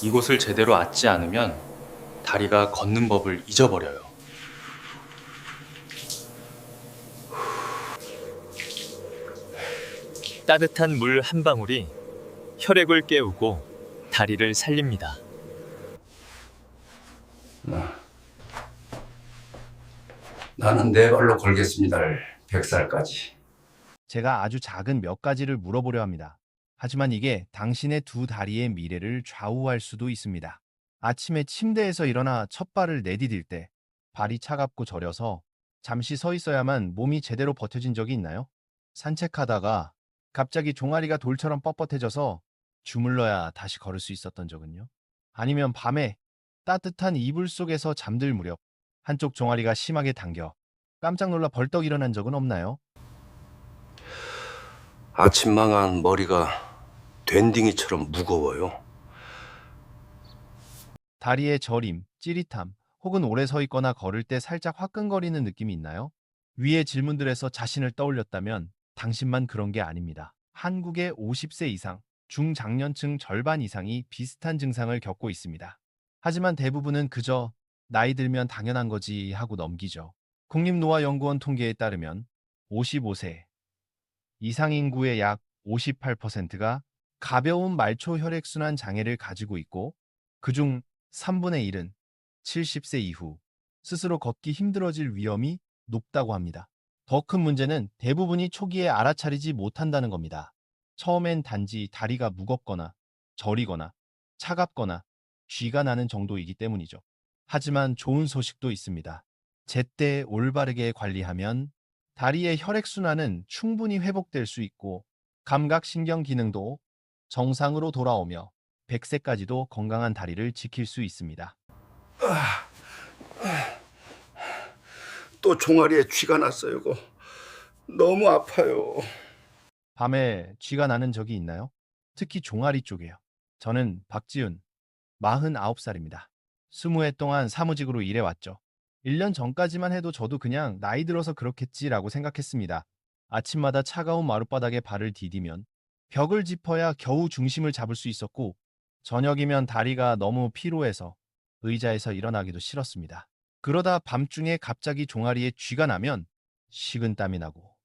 이곳을 제대로 앓지 않으면 다리가 걷는 법을 잊어버려요. 따뜻한 물 한 방울이 혈액을 깨우고 다리를 살립니다. 나는 네 발로 걸겠습니다. 100살까지. 제가 아주 작은 몇 가지를 물어보려 합니다. 하지만 이게 당신의 두 다리의 미래를 좌우할 수도 있습니다. 아침에 침대에서 일어나 첫 발을 내디딜 때 발이 차갑고 저려서 잠시 서 있어야만 몸이 제대로 버텨진 적이 있나요? 산책하다가 갑자기 종아리가 돌처럼 뻣뻣해져서 주물러야 다시 걸을 수 있었던 적은요? 아니면 밤에 따뜻한 이불 속에서 잠들 무렵 한쪽 종아리가 심하게 당겨 깜짝 놀라 벌떡 일어난 적은 없나요? 아침망한 머리가 된딩이처럼 무거워요. 다리의 저림, 찌릿함, 혹은 오래 서 있거나 걸을 때 살짝 화끈거리는 느낌이 있나요? 위의 질문들에서 자신을 떠올렸다면 당신만 그런 게 아닙니다. 한국의 50세 이상, 중장년층 절반 이상이 비슷한 증상을 겪고 있습니다. 하지만 대부분은 그저 나이 들면 당연한 거지 하고 넘기죠. 국립노화연구원 통계에 따르면 55세 이상 인구의 약 58%가 가벼운 말초 혈액순환 장애를 가지고 있고 그중 3분의 1은 70세 이후 스스로 걷기 힘들어질 위험이 높다고 합니다. 더 큰 문제는 대부분이 초기에 알아차리지 못한다는 겁니다. 처음엔 단지 다리가 무겁거나 저리거나 차갑거나 쥐가 나는 정도이기 때문이죠. 하지만 좋은 소식도 있습니다. 제때 올바르게 관리하면 다리의 혈액순환은 충분히 회복될 수 있고 감각신경 기능도 정상으로 돌아오며 100세까지도 건강한 다리를 지킬 수 있습니다. 또 종아리에 쥐가 났어요. 이거 너무 아파요. 밤에 쥐가 나는 적이 있나요? 특히 종아리 쪽에요. 저는 박지훈, 49살입니다. 20해 동안 사무직으로 일해왔죠. 1년 전까지만 해도 저도 그냥 나이 들어서 그렇겠지라고 생각했습니다. 아침마다 차가운 마룻바닥에 발을 디디면 벽을 짚어야 겨우 중심을 잡을 수 있었고 저녁이면 다리가 너무 피로해서 의자에서 일어나기도 싫었습니다. 그러다 밤중에 갑자기 종아리에 쥐가 나면 식은땀이 나고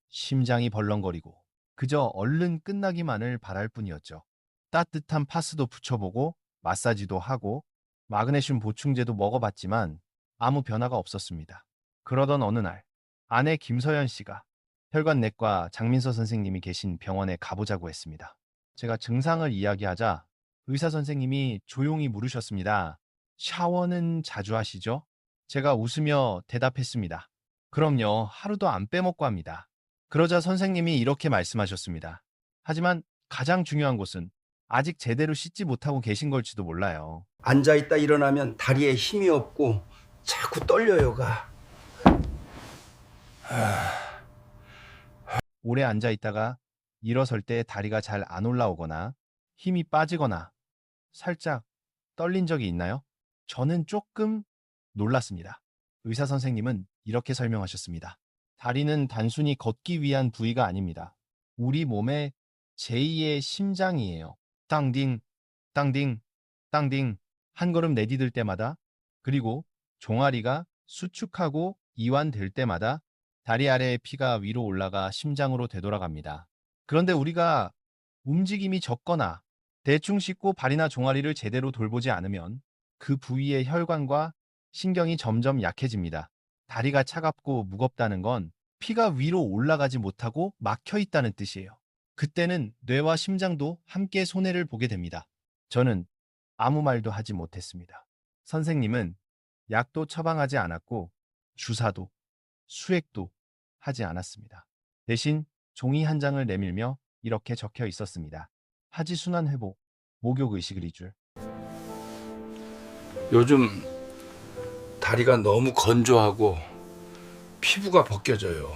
심장이 벌렁거리고 그저 얼른 끝나기만을 바랄 뿐이었죠. 따뜻한 파스도 붙여보고 마사지도 하고 마그네슘 보충제도 먹어봤지만 아무 변화가 없었습니다. 그러던 어느 날 아내 김서연 씨가 혈관내과 장민서 선생님이 계신 병원에 가보자고 했습니다. 제가 증상을 이야기하자 의사 선생님이 조용히 물으셨습니다. 샤워는 자주 하시죠? 제가 웃으며 대답했습니다. 그럼요, 하루도 안 빼먹고 합니다. 그러자 선생님이 이렇게 말씀하셨습니다. 하지만 가장 중요한 것은 아직 제대로 씻지 못하고 계신 걸지도 몰라요. 앉아있다 일어나면 다리에 힘이 없고 자꾸 떨려요가. 오래 앉아 있다가 일어설 때 다리가 잘 안 올라오거나 힘이 빠지거나 살짝 떨린 적이 있나요? 저는 조금 놀랐습니다. 의사 선생님은 이렇게 설명하셨습니다. 다리는 단순히 걷기 위한 부위가 아닙니다. 우리 몸의 제2의 심장이에요. 땅딩, 땅딩, 땅딩 한 걸음 내디딜 때마다 그리고 종아리가 수축하고 이완될 때마다 다리 아래의 피가 위로 올라가 심장으로 되돌아갑니다. 그런데 우리가 움직임이 적거나 대충 씻고 발이나 종아리를 제대로 돌보지 않으면 그 부위의 혈관과 신경이 점점 약해집니다. 다리가 차갑고 무겁다는 건 피가 위로 올라가지 못하고 막혀 있다는 뜻이에요. 그때는 뇌와 심장도 함께 손해를 보게 됩니다. 저는 아무 말도 하지 못했습니다. 선생님은 약도 처방하지 않았고 주사도 수액도 하지 않았습니다. 대신 종이 한 장을 내밀며 이렇게 적혀 있었습니다. 하지순환 회복, 목욕의식을 잊을. 요즘 다리가 너무 건조하고 피부가 벗겨져요.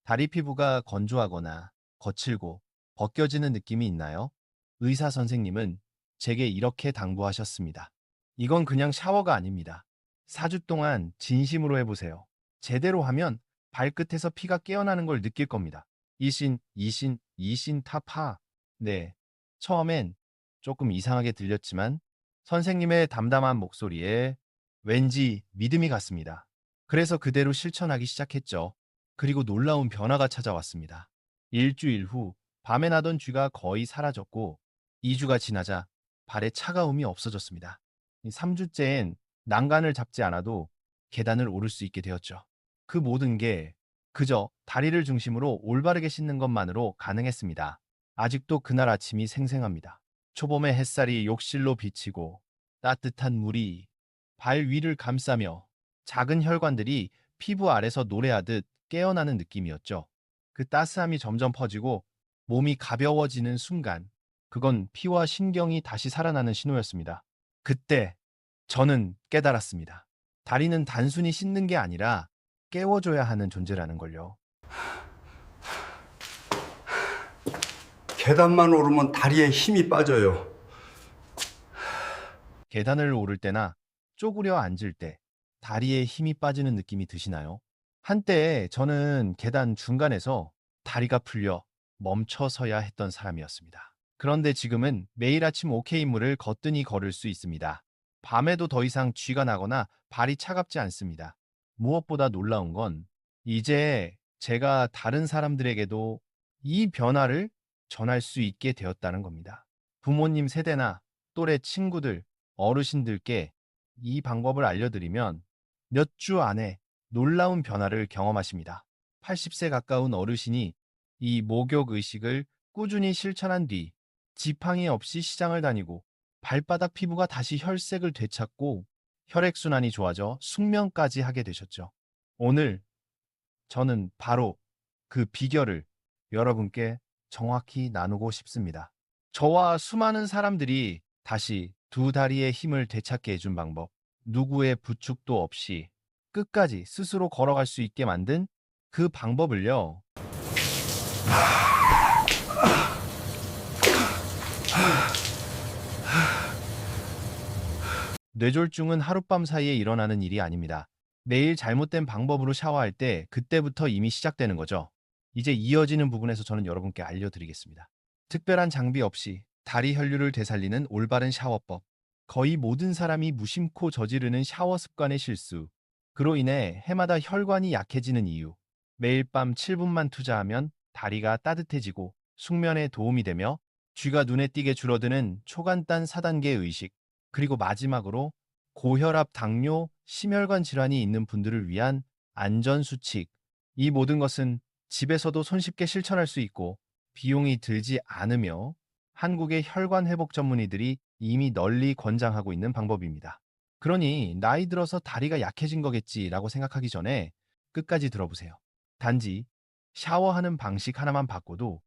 다리 피부가 건조하거나 거칠고 벗겨지는 느낌이 있나요? 의사 선생님은 제게 이렇게 당부하셨습니다. 이건 그냥 샤워가 아닙니다. 4주 동안 진심으로 해보세요. 제대로 하면 발끝에서 피가 깨어나는 걸 느낄 겁니다. 이신, 이신, 이신 타파. 네. 처음엔 조금 이상하게 들렸지만 선생님의 담담한 목소리에 왠지 믿음이 갔습니다. 그래서 그대로 실천하기 시작했죠. 그리고 놀라운 변화가 찾아왔습니다. 일주일 후 밤에 나던 쥐가 거의 사라졌고 2주가 지나자 발에 차가움이 없어졌습니다. 3주째엔 난간을 잡지 않아도 계단을 오를 수 있게 되었죠. 그 모든 게 그저 다리를 중심으로 올바르게 씻는 것만으로 가능했습니다. 아직도 그날 아침이 생생합니다. 초봄의 햇살이 욕실로 비치고 따뜻한 물이 발 위를 감싸며 작은 혈관들이 피부 아래서 노래하듯 깨어나는 느낌이었죠. 그 따스함이 점점 퍼지고 몸이 가벼워지는 순간, 그건 피와 신경이 다시 살아나는 신호였습니다. 그때 저는 깨달았습니다. 다리는 단순히 씻는 게 아니라 깨워줘야 하는 존재라는 걸요. 계단만 오르면 다리에 힘이 빠져요. 계단을 오를 때나 쪼그려 앉을 때 다리에 힘이 빠지는 느낌이 드시나요? 한때 저는 계단 중간에서 다리가 풀려 멈춰서야 했던 사람이었습니다. 그런데 지금은 매일 아침 오케이물을 거뜬히 걸을 수 있습니다. 밤에도 더 이상 쥐가 나거나 발이 차갑지 않습니다. 무엇보다 놀라운 건 이제 제가 다른 사람들에게도 이 변화를 전할 수 있게 되었다는 겁니다. 부모님 세대나 또래 친구들, 어르신들께 이 방법을 알려드리면 몇 주 안에 놀라운 변화를 경험하십니다. 80세 가까운 어르신이 이 목욕 의식을 꾸준히 실천한 뒤 지팡이 없이 시장을 다니고 발바닥 피부가 다시 혈색을 되찾고 혈액순환이 좋아져 숙면까지 하게 되셨죠. 오늘 저는 바로 그 비결을 여러분께 정확히 나누고 싶습니다. 저와 수많은 사람들이 다시 두 다리의 힘을 되찾게 해준 방법, 누구의 부축도 없이 끝까지 스스로 걸어갈 수 있게 만든 그 방법을요. 뇌졸중은 하룻밤 사이에 일어나는 일이 아닙니다. 매일 잘못된 방법으로 샤워할 때 그때부터 이미 시작되는 거죠. 이제 이어지는 부분에서 저는 여러분께 알려드리겠습니다. 특별한 장비 없이 다리 혈류를 되살리는 올바른 샤워법. 거의 모든 사람이 무심코 저지르는 샤워 습관의 실수. 그로 인해 해마다 혈관이 약해지는 이유. 매일 밤 7분만 투자하면 다리가 따뜻해지고 숙면에 도움이 되며 쥐가 눈에 띄게 줄어드는 초간단 4단계 의식. 그리고 마지막으로 고혈압, 당뇨, 심혈관 질환이 있는 분들을 위한 안전수칙. 이 모든 것은 집에서도 손쉽게 실천할 수 있고 비용이 들지 않으며 한국의 혈관 회복 전문의들이 이미 널리 권장하고 있는 방법입니다. 그러니 나이 들어서 다리가 약해진 거겠지라고 생각하기 전에 끝까지 들어보세요. 단지 샤워하는 방식 하나만 바꿔도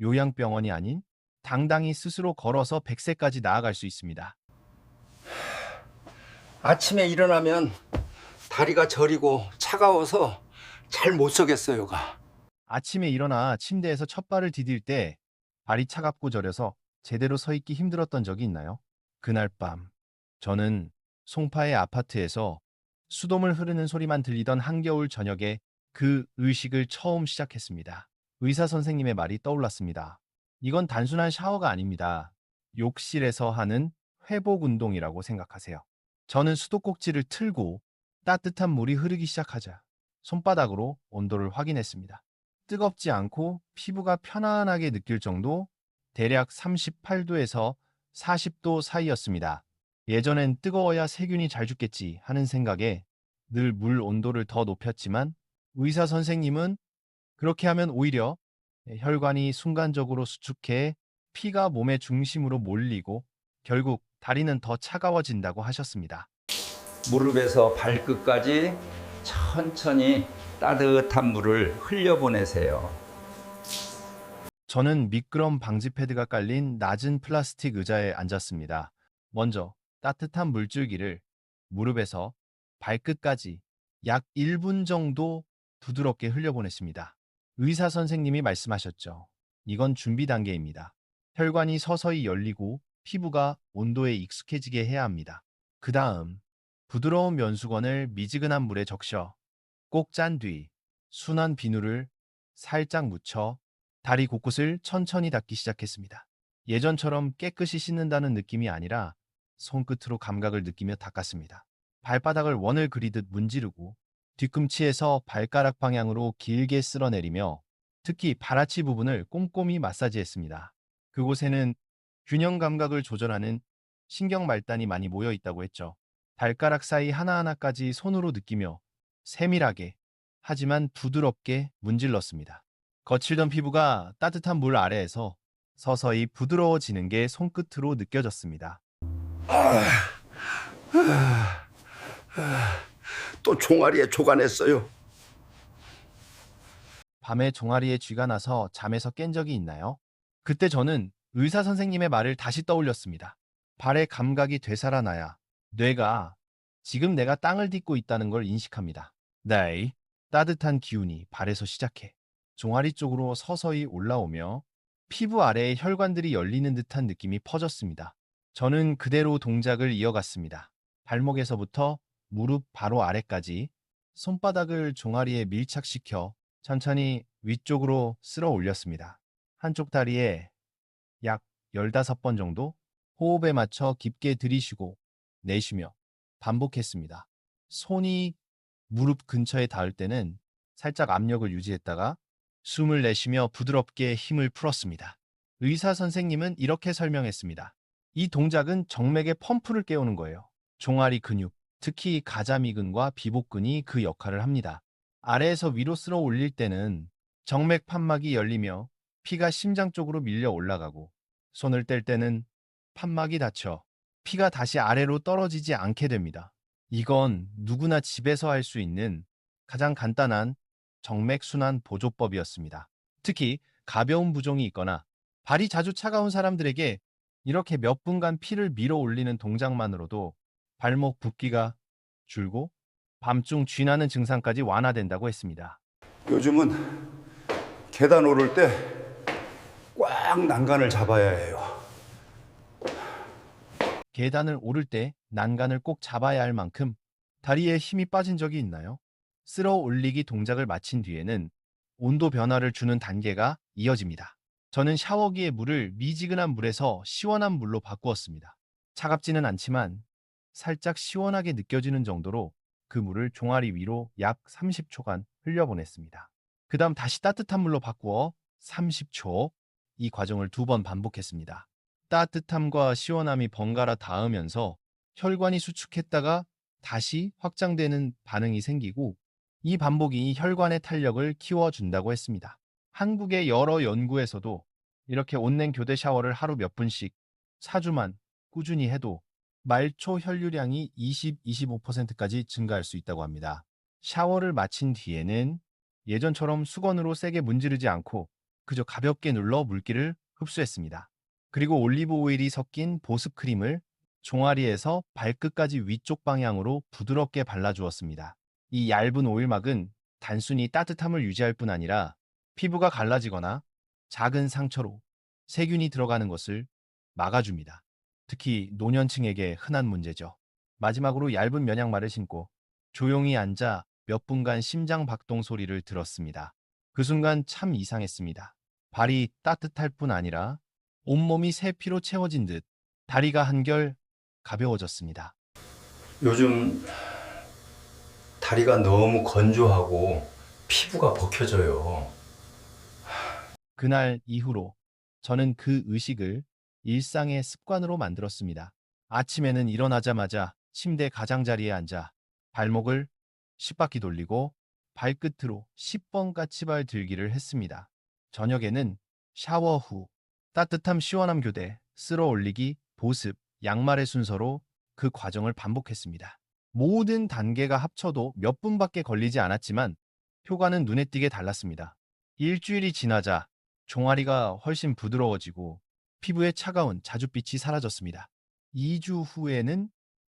요양병원이 아닌 당당히 스스로 걸어서 100세까지 나아갈 수 있습니다. 아침에 일어나면 다리가 저리고 차가워서 잘 못 서겠어요가. 아침에 일어나 침대에서 첫 발을 디딜 때 발이 차갑고 저려서 제대로 서 있기 힘들었던 적이 있나요? 그날 밤 저는 송파의 아파트에서 수돗물 흐르는 소리만 들리던 한겨울 저녁에 그 의식을 처음 시작했습니다. 의사 선생님의 말이 떠올랐습니다. 이건 단순한 샤워가 아닙니다. 욕실에서 하는 회복 운동이라고 생각하세요. 저는 수도꼭지를 틀고 따뜻한 물이 흐르기 시작하자 손바닥으로 온도를 확인했습니다. 뜨겁지 않고 피부가 편안하게 느낄 정도, 대략 38도에서 40도 사이였습니다. 예전엔 뜨거워야 세균이 잘 죽겠지 하는 생각에 늘 물 온도를 더 높였지만 의사 선생님은 그렇게 하면 오히려 혈관이 순간적으로 수축해 피가 몸의 중심으로 몰리고 결국 다리는 더 차가워진다고 하셨습니다. 무릎에서 발끝까지 천천히 따뜻한 물을 흘려보내세요. 저는 미끄럼 방지 패드가 깔린 낮은 플라스틱 의자에 앉았습니다. 먼저 따뜻한 물줄기를 무릎에서 발끝까지 약 1분 정도 부드럽게 흘려보냈습니다. 의사 선생님이 말씀하셨죠. 이건 준비 단계입니다. 혈관이 서서히 열리고 피부가 온도에 익숙해지게 해야 합니다. 그 다음 부드러운 면수건을 미지근한 물에 적셔 꼭 짠 뒤 순한 비누를 살짝 묻혀 다리 곳곳을 천천히 닦기 시작했습니다. 예전처럼 깨끗이 씻는다는 느낌이 아니라 손끝으로 감각을 느끼며 닦았습니다. 발바닥을 원을 그리듯 문지르고 뒤꿈치에서 발가락 방향으로 길게 쓸어내리며 특히 발아치 부분을 꼼꼼히 마사지했습니다. 그곳에는 균형 감각을 조절하는 신경 말단이 많이 모여 있다고 했죠. 발가락 사이 하나하나까지 손으로 느끼며 세밀하게 하지만 부드럽게 문질렀습니다. 거칠던 피부가 따뜻한 물 아래에서 서서히 부드러워지는 게 손끝으로 느껴졌습니다. 또 종아리에 조가 냈어요. 밤에 종아리에 쥐가 나서 잠에서 깬 적이 있나요? 그때 저는 의사 선생님의 말을 다시 떠올렸습니다. 발의 감각이 되살아나야 뇌가 지금 내가 땅을 딛고 있다는 걸 인식합니다. 네, 따뜻한 기운이 발에서 시작해 종아리 쪽으로 서서히 올라오며 피부 아래의 혈관들이 열리는 듯한 느낌이 퍼졌습니다. 저는 그대로 동작을 이어갔습니다. 발목에서부터 무릎 바로 아래까지 손바닥을 종아리에 밀착시켜 천천히 위쪽으로 쓸어 올렸습니다. 한쪽 다리에 약 15번 정도 호흡에 맞춰 깊게 들이쉬고 내쉬며 반복했습니다. 손이 무릎 근처에 닿을 때는 살짝 압력을 유지했다가 숨을 내쉬며 부드럽게 힘을 풀었습니다. 의사 선생님은 이렇게 설명했습니다. 이 동작은 정맥의 펌프를 깨우는 거예요. 종아리 근육, 특히 가자미근과 비복근이 그 역할을 합니다. 아래에서 위로 쓸어 올릴 때는 정맥 판막이 열리며 피가 심장 쪽으로 밀려 올라가고 손을 뗄 때는 판막이 닫혀 피가 다시 아래로 떨어지지 않게 됩니다. 이건 누구나 집에서 할 수 있는 가장 간단한 정맥순환 보조법이었습니다. 특히 가벼운 부종이 있거나 발이 자주 차가운 사람들에게 이렇게 몇 분간 피를 밀어 올리는 동작만으로도 발목 붓기가 줄고 밤중 쥐나는 증상까지 완화된다고 했습니다. 요즘은 계단 오를 때 꽉 난간을 잡아야 해요. 계단을 오를 때 난간을 꼭 잡아야 할 만큼 다리에 힘이 빠진 적이 있나요? 쓸어 올리기 동작을 마친 뒤에는 온도 변화를 주는 단계가 이어집니다. 저는 샤워기의 물을 미지근한 물에서 시원한 물로 바꾸었습니다. 차갑지는 않지만 살짝 시원하게 느껴지는 정도로 그 물을 종아리 위로 약 30초간 흘려보냈습니다. 그 다음 다시 따뜻한 물로 바꾸어 30초, 이 과정을 2번 반복했습니다. 따뜻함과 시원함이 번갈아 닿으면서 혈관이 수축했다가 다시 확장되는 반응이 생기고 이 반복이 혈관의 탄력을 키워준다고 했습니다. 한국의 여러 연구에서도 이렇게 온냉 교대 샤워를 하루 몇 분씩 4주만 꾸준히 해도 말초 혈류량이 20-25%까지 증가할 수 있다고 합니다. 샤워를 마친 뒤에는 예전처럼 수건으로 세게 문지르지 않고 그저 가볍게 눌러 물기를 흡수했습니다. 그리고 올리브 오일이 섞인 보습 크림을 종아리에서 발끝까지 위쪽 방향으로 부드럽게 발라주었습니다. 이 얇은 오일막은 단순히 따뜻함을 유지할 뿐 아니라 피부가 갈라지거나 작은 상처로 세균이 들어가는 것을 막아줍니다. 특히 노년층에게 흔한 문제죠. 마지막으로 얇은 면양말을 신고 조용히 앉아 몇 분간 심장 박동 소리를 들었습니다. 그 순간 참 이상했습니다. 발이 따뜻할 뿐 아니라 온몸이 새 피로 채워진 듯 다리가 한결 가벼워졌습니다. 요즘 다리가 너무 건조하고 피부가 벗겨져요. 그날 이후로 저는 그 의식을 일상의 습관으로 만들었습니다. 아침에는 일어나자마자 침대 가장자리에 앉아 발목을 10바퀴 돌리고 발끝으로 10번 까치발 들기를 했습니다. 저녁에는 샤워 후 따뜻함 시원함 교대, 쓸어 올리기, 보습, 양말의 순서로 그 과정을 반복했습니다. 모든 단계가 합쳐도 몇 분밖에 걸리지 않았지만 효과는 눈에 띄게 달랐습니다. 일주일이 지나자 종아리가 훨씬 부드러워지고 피부의 차가운 자줏빛이 사라졌습니다. 2주 후에는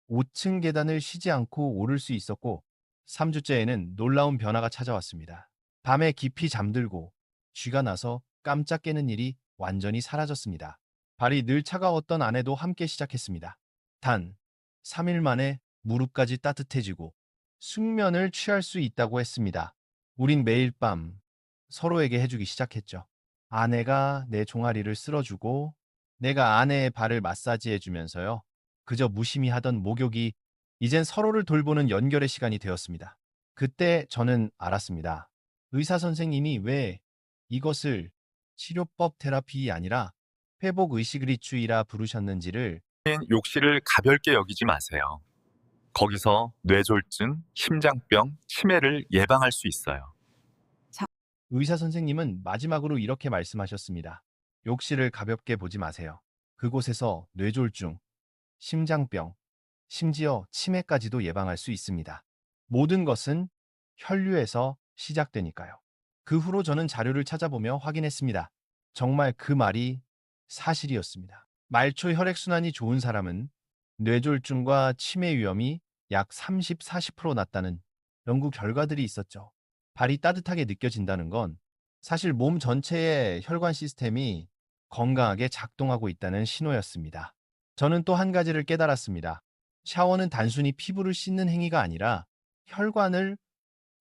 5층 계단을 쉬지 않고 오를 수 있었고 3주째에는 놀라운 변화가 찾아왔습니다. 밤에 깊이 잠들고 쥐가 나서 깜짝 깨는 일이 완전히 사라졌습니다. 발이 늘 차가웠던 아내도 함께 시작했습니다. 단 3일 만에 무릎까지 따뜻해지고 숙면을 취할 수 있다고 했습니다. 우린 매일 밤 서로에게 해주기 시작했죠. 아내가 내 종아리를 쓸어주고 내가 아내의 발을 마사지해 주면서요. 그저 무심히 하던 목욕이 이젠 서로를 돌보는 연결의 시간이 되었습니다. 그때 저는 알았습니다. 의사 선생님이 왜 이것을 치료법 테라피이 아니라 회복 의식의치유라 부르셨는지를 욕실을 가볍게 여기지 마세요. 거기서 뇌졸중, 심장병, 치매를 예방할 수 있어요. 의사 선생님은 마지막으로 이렇게 말씀하셨습니다. 욕실을 가볍게 보지 마세요. 그곳에서 뇌졸중, 심장병, 심지어 치매까지도 예방할 수 있습니다. 모든 것은 혈류에서 시작되니까요. 그 후로 저는 자료를 찾아보며 확인했습니다. 정말 그 말이 사실이었습니다. 말초 혈액순환이 좋은 사람은 뇌졸중과 치매 위험이 약 30, 40% 낮다는 연구 결과들이 있었죠. 발이 따뜻하게 느껴진다는 건 사실 몸 전체의 혈관 시스템이 건강하게 작동하고 있다는 신호였습니다. 저는 또 한 가지를 깨달았습니다. 샤워는 단순히 피부를 씻는 행위가 아니라 혈관을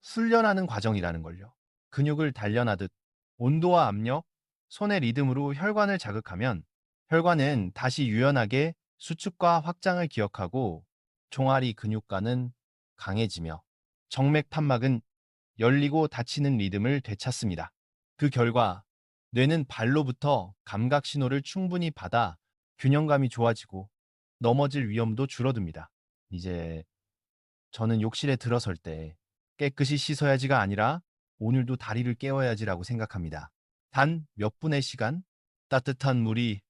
훈련하는 과정이라는 걸요. 근육을 단련하듯 온도와 압력, 손의 리듬으로 혈관을 자극하면 혈관은 다시 유연하게 수축과 확장을 기억하고 종아리 근육과는 강해지며 정맥 판막은 열리고 닫히는 리듬을 되찾습니다. 그 결과 뇌는 발로부터 감각 신호를 충분히 받아 균형감이 좋아지고 넘어질 위험도 줄어듭니다. 이제 저는 욕실에 들어설 때 깨끗이 씻어야지가 아니라 오늘도 다리를 깨워야지라고 생각합니다. 단 몇 분의 시간 따뜻한 물이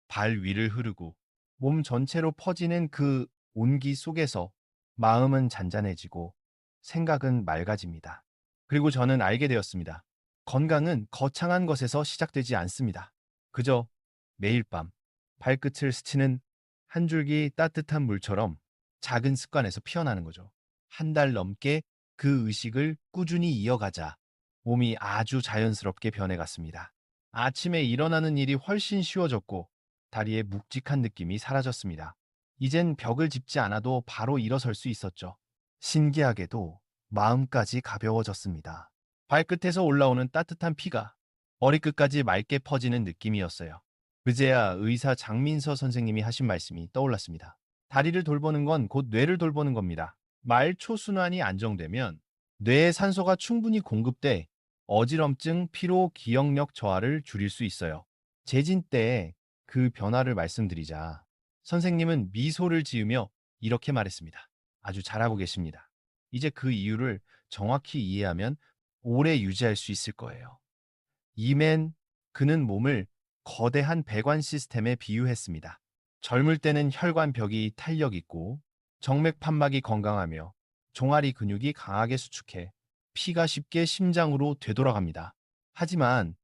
발 위를 흐르고 몸 전체로 퍼지는 그 온기 속에서 마음은 잔잔해지고 생각은 맑아집니다. 그리고 저는 알게 되었습니다. 건강은 거창한 것에서 시작되지 않습니다. 그저 매일 밤 발끝을 스치는 한 줄기 따뜻한 물처럼 작은 습관에서 피어나는 거죠. 한 달 넘게 그 의식을 꾸준히 이어가자 몸이 아주 자연스럽게 변해갔습니다. 아침에 일어나는 일이 훨씬 쉬워졌고 다리에 묵직한 느낌이 사라졌습니다. 이젠 벽을 짚지 않아도 바로 일어설 수 있었죠. 신기하게도 마음까지 가벼워졌습니다. 발끝에서 올라오는 따뜻한 피가 머리끝까지 맑게 퍼지는 느낌이었어요. 그제야 의사 장민서 선생님이 하신 말씀이 떠올랐습니다. 다리를 돌보는 건 곧 뇌를 돌보는 겁니다. 말초 순환이 안정되면 뇌에 산소가 충분히 공급돼 어지럼증, 피로, 기억력 저하를 줄일 수 있어요. 재진 때의 그 변화를 말씀드리자 선생님은 미소를 지으며 이렇게 말했습니다. 아주 잘하고 계십니다. 이제 그 이유를 정확히 이해하면 오래 유지할 수 있을 거예요. 이맨 그는 몸을 거대한 배관 시스템에 비유했습니다. 젊을 때는 혈관벽이 탄력 있고 정맥 판막이 건강하며 종아리 근육이 강하게 수축해 피가 쉽게 심장으로 되돌아갑니다. 하지만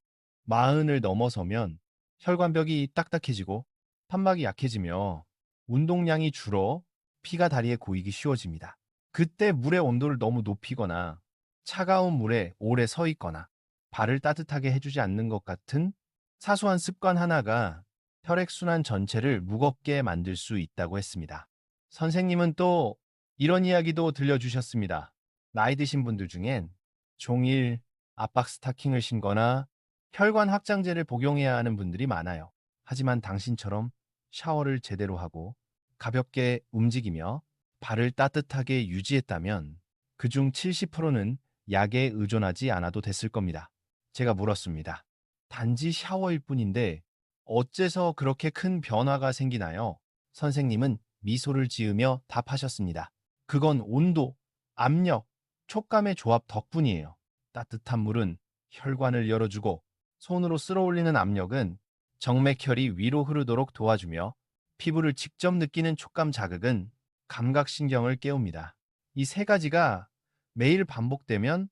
마흔을 넘어서면 혈관벽이 딱딱해지고 판막이 약해지며 운동량이 줄어 피가 다리에 고이기 쉬워집니다. 그때 물의 온도를 너무 높이거나 차가운 물에 오래 서 있거나 발을 따뜻하게 해주지 않는 것 같은 사소한 습관 하나가 혈액순환 전체를 무겁게 만들 수 있다고 했습니다. 선생님은 또 이런 이야기도 들려주셨습니다. 나이 드신 분들 중엔 종일 압박 스타킹을 신거나 혈관 확장제를 복용해야 하는 분들이 많아요. 하지만 당신처럼 샤워를 제대로 하고 가볍게 움직이며 발을 따뜻하게 유지했다면 그중 70%는 약에 의존하지 않아도 됐을 겁니다. 제가 물었습니다. 단지 샤워일 뿐인데 어째서 그렇게 큰 변화가 생기나요? 선생님은 미소를 지으며 답하셨습니다. 그건 온도, 압력, 촉감의 조합 덕분이에요. 따뜻한 물은 혈관을 열어주고 손으로 쓸어올리는 압력은 정맥혈이 위로 흐르도록 도와주며 피부를 직접 느끼는 촉감 자극은 감각신경을 깨웁니다. 이 세 가지가 매일 반복되면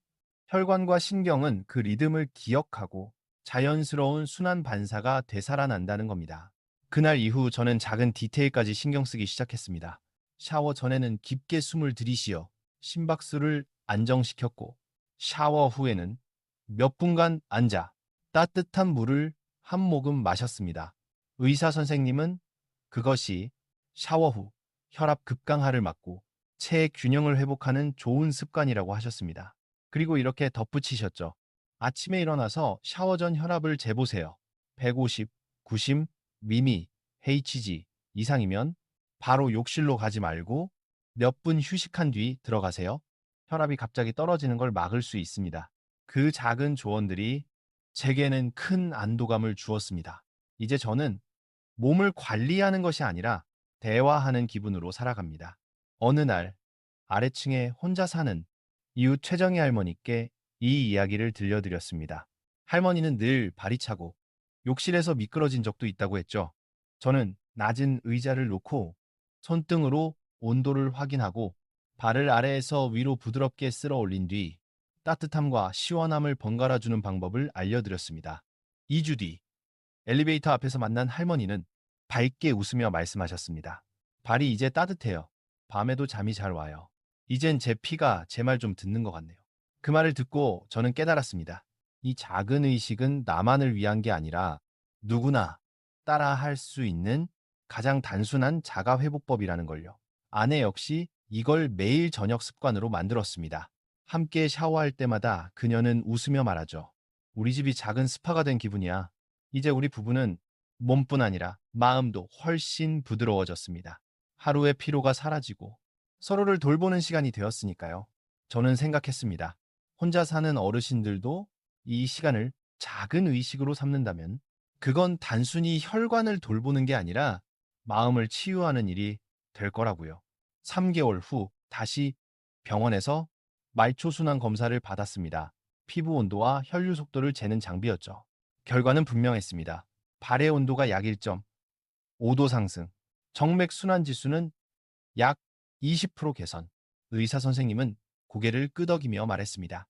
혈관과 신경은 그 리듬을 기억하고 자연스러운 순환 반사가 되살아난다는 겁니다. 그날 이후 저는 작은 디테일까지 신경 쓰기 시작했습니다. 샤워 전에는 깊게 숨을 들이쉬어 심박수를 안정시켰고 샤워 후에는 몇 분간 앉아 따뜻한 물을 한 모금 마셨습니다. 의사 선생님은 그것이 샤워 후 혈압 급강하를 막고 체의 균형을 회복하는 좋은 습관이라고 하셨습니다. 그리고 이렇게 덧붙이셨죠. 아침에 일어나서 샤워 전 혈압을 재보세요. 150, 90, 미미, HG 이상이면 바로 욕실로 가지 말고 몇 분 휴식한 뒤 들어가세요. 혈압이 갑자기 떨어지는 걸 막을 수 있습니다. 그 작은 조언들이 제게는 큰 안도감을 주었습니다. 이제 저는 몸을 관리하는 것이 아니라 대화하는 기분으로 살아갑니다. 어느 날 아래층에 혼자 사는 이웃 최정희 할머니께 이 이야기를 들려드렸습니다. 할머니는 늘 발이 차고 욕실에서 미끄러진 적도 있다고 했죠. 저는 낮은 의자를 놓고 손등으로 온도를 확인하고 발을 아래에서 위로 부드럽게 쓸어 올린 뒤 따뜻함과 시원함을 번갈아주는 방법을 알려드렸습니다. 2주 뒤 엘리베이터 앞에서 만난 할머니는 밝게 웃으며 말씀하셨습니다. 발이 이제 따뜻해요. 밤에도 잠이 잘 와요. 이젠 제 피가 제 말 좀 듣는 것 같네요. 그 말을 듣고 저는 깨달았습니다. 이 작은 의식은 나만을 위한 게 아니라 누구나 따라 할 수 있는 가장 단순한 자가 회복법이라는 걸요. 아내 역시 이걸 매일 저녁 습관으로 만들었습니다. 함께 샤워할 때마다 그녀는 웃으며 말하죠. 우리 집이 작은 스파가 된 기분이야. 이제 우리 부부는 몸뿐 아니라 마음도 훨씬 부드러워졌습니다. 하루의 피로가 사라지고 서로를 돌보는 시간이 되었으니까요. 저는 생각했습니다. 혼자 사는 어르신들도 이 시간을 작은 의식으로 삼는다면 그건 단순히 혈관을 돌보는 게 아니라 마음을 치유하는 일이 될 거라고요. 3개월 후 다시 병원에서 말초순환 검사를 받았습니다. 피부 온도와 혈류 속도를 재는 장비였죠. 결과는 분명했습니다. 발의 온도가 약 1.5도 상승, 정맥 순환 지수는 약 20% 개선. 의사 선생님은 고개를 끄덕이며 말했습니다.